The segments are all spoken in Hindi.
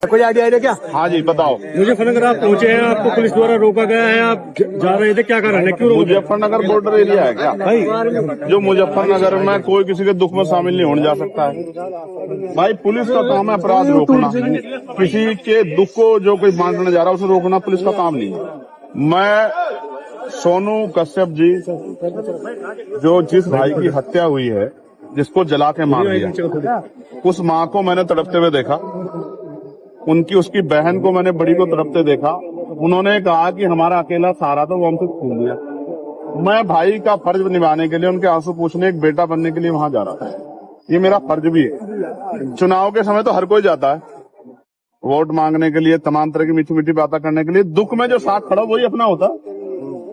कोई आइडिया क्या? हाँ जी बताओ। मुजफ्फरनगर आप पहुंचे हैं, आपको पुलिस द्वारा रोका गया है, आप जा रहे थे, क्या कारण है, क्यों रोका? मुजफ्फरनगर बॉर्डर एरिया है क्या भाई जो मुजफ्फरनगर में कोई किसी के दुख में शामिल नहीं होने जा सकता है। भाई पुलिस का काम है अपराध रोकना, किसी के दुख को जो कोई बांटने जा रहा है उसे रोकना पुलिस का काम नहीं है। मैं सोनू कश्यप जी, जो जिस भाई की हत्या हुई है, जिसको जला के मार दिया, उस माँ को मैंने तड़पते हुए देखा, उसकी बहन को मैंने बड़ी को तड़पते देखा। उन्होंने कहा कि हमारा अकेला सहारा था, वो हमसे छूट गया। मैं भाई का फर्ज निभाने के लिए, उनके आंसू पूछने, एक बेटा बनने के लिए वहां जा रहा था। ये मेरा फर्ज भी है। चुनाव के समय तो हर कोई जाता है वोट मांगने के लिए, तमाम तरह की मीठी मीठी बातें करने के लिए। दुख में जो साथ खड़ा वही अपना होता।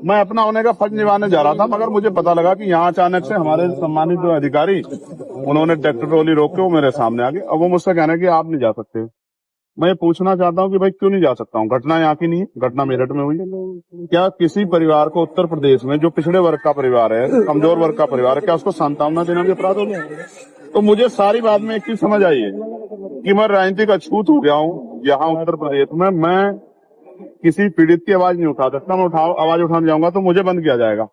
मैं अपना होने का फर्ज निभाने जा रहा था, मगर मुझे पता लगा कि यहाँ अचानक से हमारे सम्मानित जो अधिकारी, उन्होंने ट्रैक्टर ट्रॉली रोक के वो मेरे सामने आ गए। अब वो मुझसे कहने कि आप नहीं जा सकते। मैं ये पूछना चाहता हूँ कि भाई क्यों नहीं जा सकता हूँ? घटना यहाँ की नहीं है, घटना मेरठ में हुई है। क्या किसी परिवार को उत्तर प्रदेश में, जो पिछड़े वर्ग का परिवार है, कमजोर वर्ग का परिवार है, क्या उसको सांत्वना देना भी अपराध हो गया? तो मुझे सारी बात में एक चीज समझ आई है कि मैं राजनीतिक अछूत हो गया हूँ यहाँ उत्तर प्रदेश में। मैं किसी पीड़ित की आवाज नहीं उठा सकता। मैं आवाज उठाने जाऊंगा तो मुझे बंद किया जाएगा।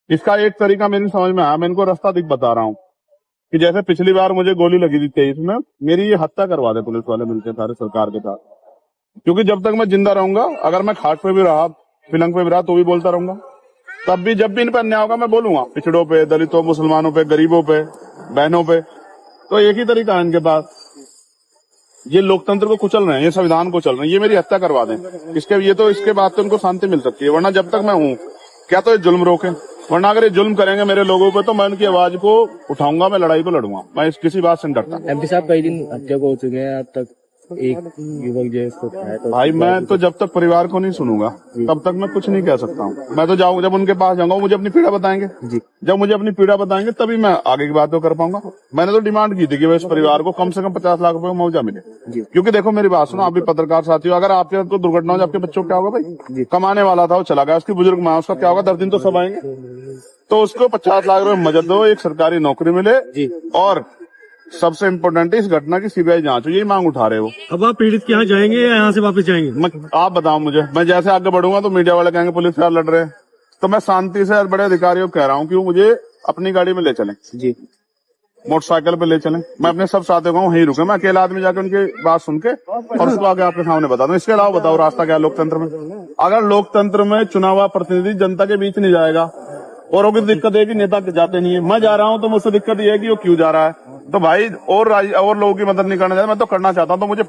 इसका एक तरीका मेरी समझ में आया, मैं इनको रास्ता दिख बता रहा हूँ कि जैसे पिछली बार मुझे गोली लगी थी 23 में, मेरी ये हत्या करवा दे पुलिस वाले मिलके सारे सरकार के साथ। क्योंकि जब तक मैं जिंदा रहूंगा, अगर मैं खाट पे भी रहा, पिलंग पे भी रहा, तो भी बोलता रहूंगा। तब भी जब भी इन पर अन्याय होगा मैं बोलूंगा, पिछड़ों पे, दलितों, मुसलमानों पे, गरीबों पे, बहनों पे। तो एक ही तरीका है इनके पास। ये लोकतंत्र को कुचल रहे हैं, ये संविधान को चल रहे हैं, ये मेरी हत्या करवा दें। इसके बाद तो उनको शांति मिल सकती है, वरना जब तक मैं हूँ क्या तो ये जुल्म रोके, वरना अगर ये जुल्म करेंगे मेरे लोगों पे तो मैं उनकी आवाज को उठाऊंगा, मैं लड़ाई को लड़ूंगा। मैं किसी बात से नहीं डरता। एमपी साहब कई दिन हत्या को हो चुके हैं, अब तक एक युवक जो इसको खाया, तो भाई मैं तो जब तक परिवार को नहीं सुनूंगा तब तक मैं कुछ नहीं कह सकता हूँ। मैं तो जाऊंगा, जब उनके पास जाऊंगा, मुझे अपनी पीड़ा बताएंगे जी। जब मुझे अपनी पीड़ा बताएंगे तभी मैं आगे की बात तो कर पाऊंगा। मैंने तो डिमांड की थी कि इस परिवार को कम से कम 50 लाख रुपए का मुआवजा मिले जी। क्योंकि देखो मेरी बात सुनो, आप भी पत्रकार साथी हो, अगर आपके को दुर्घटना हो, आपके बच्चों को क्या होगा भाई? कमाने वाला था वो चला गया, उसकी बुजुर्ग माँ, उसका क्या होगा? 10 दिन तो सब आएंगे। तो उसको 50 लाख रुपए मदद दो, एक सरकारी नौकरी मिले जी। और सबसे इम्पोर्टेंट है इस घटना की सीबीआई जांच हो, यही मांग उठा रहे हो। अब आप पीड़ित के यहाँ जाएंगे या यहाँ से वापस जाएंगे? आप बताओ मुझे। मैं जैसे आगे बढ़ूंगा तो मीडिया वाले कहेंगे पुलिस यार लड़ रहे हैं, तो मैं शांति से बड़े अधिकारियों को कह रहा हूँ कि वो मुझे अपनी गाड़ी में ले चलें जी, मोटरसाइकिल पे ले चलें। मैं अपने सब साथियों को वहीं रुके, मैं अकेला आदमी जाकर उनकी बात सुन के और उसको आगे आपके सामने बता दूं। इसके अलावा बताओ रास्ता क्या है लोकतंत्र में? अगर लोकतंत्र में चुनाव प्रतिनिधि जनता के बीच नहीं जाएगा और वो दिक्कत है कि नेता जाते नहीं है, मैं जा रहा हूं तो मुझसे दिक्कत ये है कि वो क्यों जा रहा है। तो भाई और लोगों की मदद नहीं करना चाहता, मैं तो करना चाहता हूं। तो मुझे